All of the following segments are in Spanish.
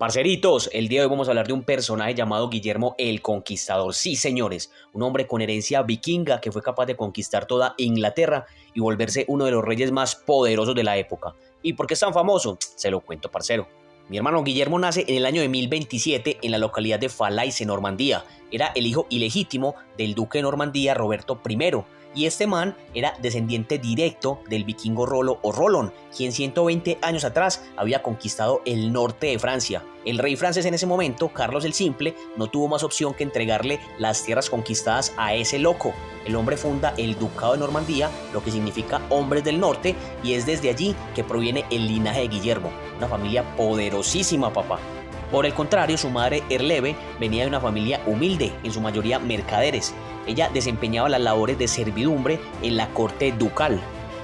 Parceritos, el día de hoy vamos a hablar de un personaje llamado Guillermo el Conquistador. Sí, señores, un hombre con herencia vikinga que fue capaz de conquistar toda Inglaterra y volverse uno de los reyes más poderosos de la época. ¿Y por qué es tan famoso? Se lo cuento, parcero. Mi hermano Guillermo nace en el año de 1027 en la localidad de Falaise, en Normandía. Era el hijo ilegítimo del duque de Normandía, Roberto I. Y este man era descendiente directo del vikingo Rolo o Rolón, quien 120 años atrás había conquistado el norte de Francia. El rey francés en ese momento, Carlos el Simple, no tuvo más opción que entregarle las tierras conquistadas a ese loco. El hombre funda el Ducado de Normandía, lo que significa hombres del norte, y es desde allí que proviene el linaje de Guillermo, una familia poderosísima, papá. Por el contrario, su madre Herleve venía de una familia humilde, en su mayoría mercaderes. Ella desempeñaba las labores de servidumbre en la corte ducal.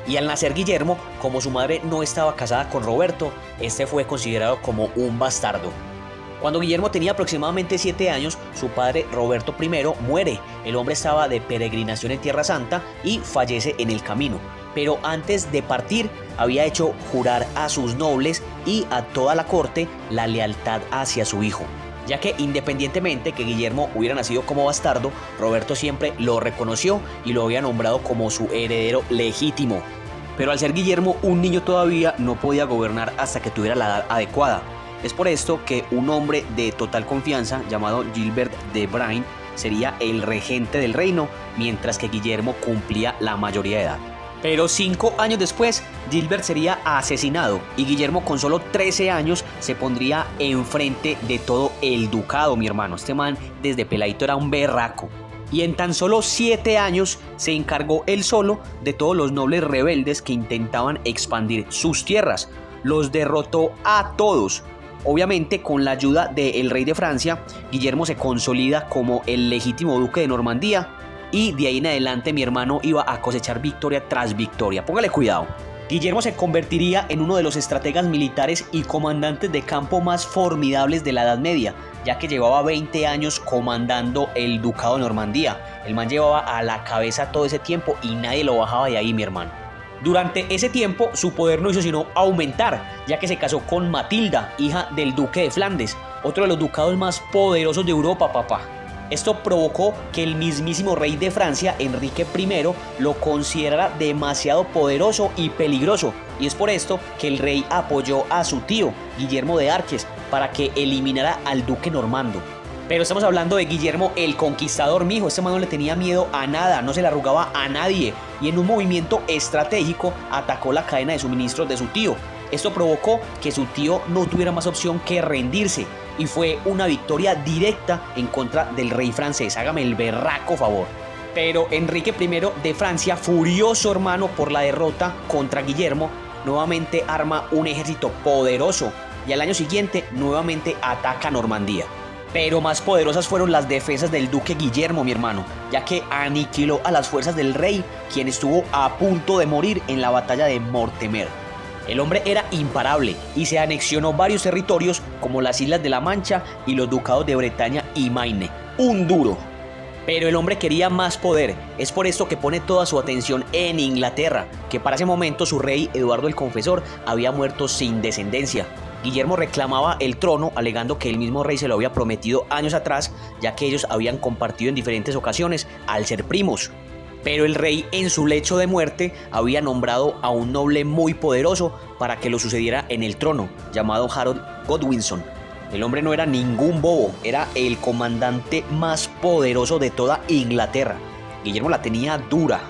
Y al nacer Guillermo, como su madre no estaba casada con Roberto, este fue considerado como un bastardo. Cuando Guillermo tenía aproximadamente 7 años, su padre Roberto I muere. El hombre estaba de peregrinación en Tierra Santa y fallece en el camino. Pero antes de partir, había hecho jurar a sus nobles y a toda la corte la lealtad hacia su hijo, ya que independientemente que Guillermo hubiera nacido como bastardo, Roberto siempre lo reconoció y lo había nombrado como su heredero legítimo. Pero al ser Guillermo un niño todavía, no podía gobernar hasta que tuviera la edad adecuada. Es por esto que un hombre de total confianza llamado Gilbert de Brain sería el regente del reino, mientras que Guillermo cumplía la mayoría de edad. Pero 5 años después, Gilbert sería asesinado y Guillermo con solo 13 años se pondría enfrente de todo el ducado, mi hermano. Este man desde peladito era un berraco. Y en tan solo 7 años se encargó él solo de todos los nobles rebeldes que intentaban expandir sus tierras. Los derrotó a todos. Obviamente, con la ayuda del rey de Francia, Guillermo se consolida como el legítimo duque de Normandía. Y de ahí en adelante mi hermano iba a cosechar victoria tras victoria. Póngale cuidado. Guillermo se convertiría en uno de los estrategas militares y comandantes de campo más formidables de la Edad Media, ya que llevaba 20 años comandando el Ducado de Normandía. El man llevaba a la cabeza todo ese tiempo y nadie lo bajaba de ahí, mi hermano. Durante ese tiempo su poder no hizo sino aumentar, ya que se casó con Matilda, hija del duque de Flandes, otro de los ducados más poderosos de Europa, papá. Esto provocó que el mismísimo rey de Francia, Enrique I, lo considerara demasiado poderoso y peligroso. Y es por esto que el rey apoyó a su tío, Guillermo de Arques, para que eliminara al duque normando. Pero estamos hablando de Guillermo el Conquistador, mijo. Este man no le tenía miedo a nada, no se le arrugaba a nadie. Y en un movimiento estratégico atacó la cadena de suministros de su tío. Esto provocó que su tío no tuviera más opción que rendirse. Y fue una victoria directa en contra del rey francés. Hágame el berraco favor. Pero Enrique I de Francia, furioso, hermano, por la derrota contra Guillermo, nuevamente arma un ejército poderoso y al año siguiente nuevamente ataca Normandía. Pero más poderosas fueron las defensas del duque Guillermo, mi hermano, ya que aniquiló a las fuerzas del rey, quien estuvo a punto de morir en la batalla de Mortemer. El hombre era imparable y se anexionó varios territorios como las Islas de la Mancha y los ducados de Bretaña y Maine. Un duro. Pero el hombre quería más poder. Es por esto que pone toda su atención en Inglaterra, que para ese momento su rey, Eduardo el Confesor, había muerto sin descendencia. Guillermo reclamaba el trono alegando que el mismo rey se lo había prometido años atrás, ya que ellos habían compartido en diferentes ocasiones al ser primos. Pero el rey en su lecho de muerte había nombrado a un noble muy poderoso para que lo sucediera en el trono, llamado Harold Godwinson. El hombre no era ningún bobo, era el comandante más poderoso de toda Inglaterra. Guillermo la tenía dura.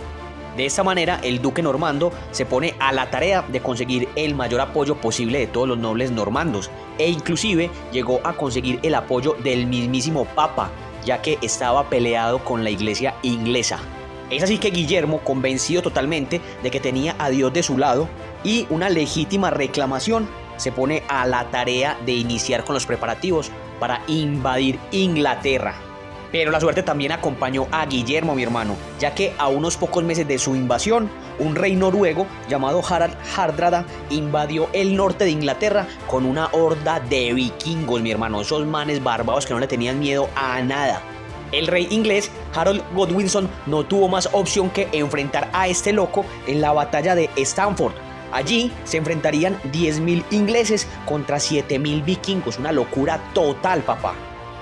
De esta manera, el duque normando se pone a la tarea de conseguir el mayor apoyo posible de todos los nobles normandos, e inclusive llegó a conseguir el apoyo del mismísimo Papa, ya que estaba peleado con la iglesia inglesa. Es así que Guillermo, convencido totalmente de que tenía a Dios de su lado y una legítima reclamación, se pone a la tarea de iniciar con los preparativos para invadir Inglaterra. Pero la suerte también acompañó a Guillermo, mi hermano, ya que a unos pocos meses de su invasión, un rey noruego llamado Harald Hardrada invadió el norte de Inglaterra con una horda de vikingos, mi hermano, esos manes barbados que no le tenían miedo a nada. El rey inglés Harold Godwinson no tuvo más opción que enfrentar a este loco en la batalla de Stamford, Allí se enfrentarían 10.000 ingleses contra 7.000 vikingos, una locura total, papá.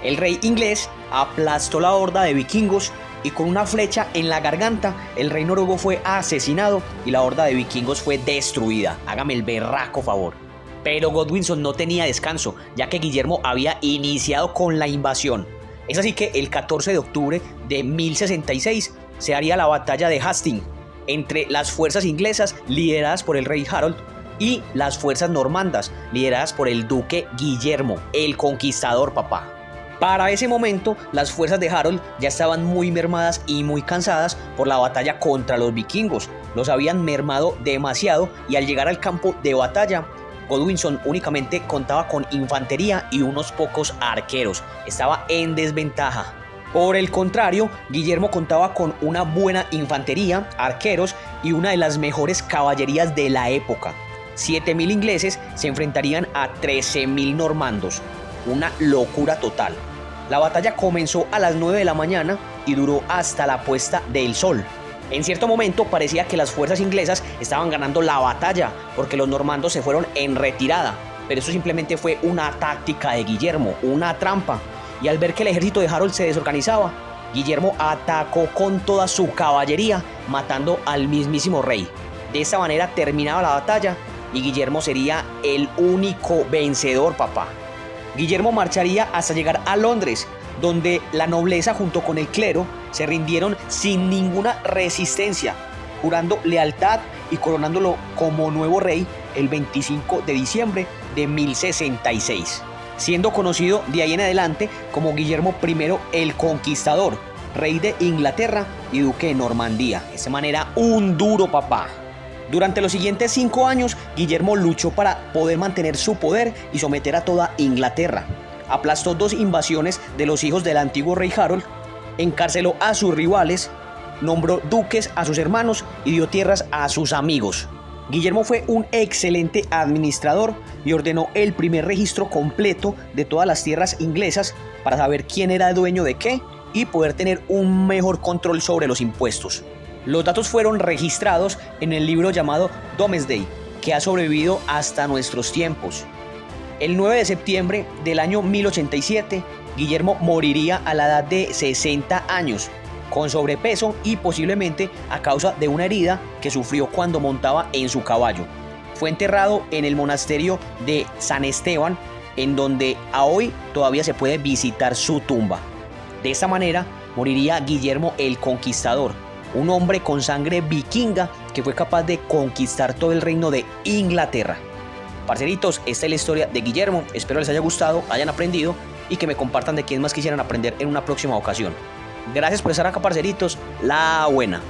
El rey inglés aplastó la horda de vikingos y con una flecha en la garganta, el rey noruego fue asesinado y la horda de vikingos fue destruida. Hágame el berraco favor. Pero Godwinson no tenía descanso, ya que Guillermo había iniciado con la invasión. Es así que el 14 de octubre de 1066 se haría la batalla de Hastings entre las fuerzas inglesas lideradas por el rey Harold y las fuerzas normandas lideradas por el duque Guillermo, el Conquistador, papá. Para ese momento, las fuerzas de Harold ya estaban muy mermadas y muy cansadas por la batalla contra los vikingos. Los habían mermado demasiado y al llegar al campo de batalla, Godwinson únicamente contaba con infantería y unos pocos arqueros. Estaba en desventaja. Por el contrario, Guillermo contaba con una buena infantería, arqueros y una de las mejores caballerías de la época. 7.000 ingleses se enfrentarían a 13.000 normandos. Una locura total. La batalla comenzó a las 9 de la mañana y duró hasta la puesta del sol. En cierto momento parecía que las fuerzas inglesas estaban ganando la batalla porque los normandos se fueron en retirada, pero eso simplemente fue una táctica de Guillermo, una trampa. Y al ver que el ejército de Harold se desorganizaba, Guillermo atacó con toda su caballería, matando al mismísimo rey. De esta manera terminaba la batalla y Guillermo sería el único vencedor, papá. Guillermo marcharía hasta llegar a Londres, donde la nobleza junto con el clero se rindieron sin ninguna resistencia, jurando lealtad y coronándolo como nuevo rey el 25 de diciembre de 1066, siendo conocido de ahí en adelante como Guillermo I el Conquistador, rey de Inglaterra y duque de Normandía. De esa manera, un duro, papá. Durante los siguientes 5 años, Guillermo luchó para poder mantener su poder y someter a toda Inglaterra. Aplastó 2 invasiones de los hijos del antiguo rey Harold, encarceló a sus rivales, nombró duques a sus hermanos y dio tierras a sus amigos. Guillermo fue un excelente administrador y ordenó el primer registro completo de todas las tierras inglesas para saber quién era dueño de qué y poder tener un mejor control sobre los impuestos. Los datos fueron registrados en el libro llamado Domesday, que ha sobrevivido hasta nuestros tiempos. El 9 de septiembre del año 1087, Guillermo moriría a la edad de 60 años, con sobrepeso y posiblemente a causa de una herida que sufrió cuando montaba en su caballo. Fue enterrado en el monasterio de San Esteban, en donde a hoy todavía se puede visitar su tumba. De esta manera moriría Guillermo el Conquistador, un hombre con sangre vikinga que fue capaz de conquistar todo el reino de Inglaterra. Parceritos, esta es la historia de Guillermo. Espero les haya gustado, hayan aprendido y que me compartan de quién más quisieran aprender en una próxima ocasión. Gracias por estar acá, parceritos. La buena.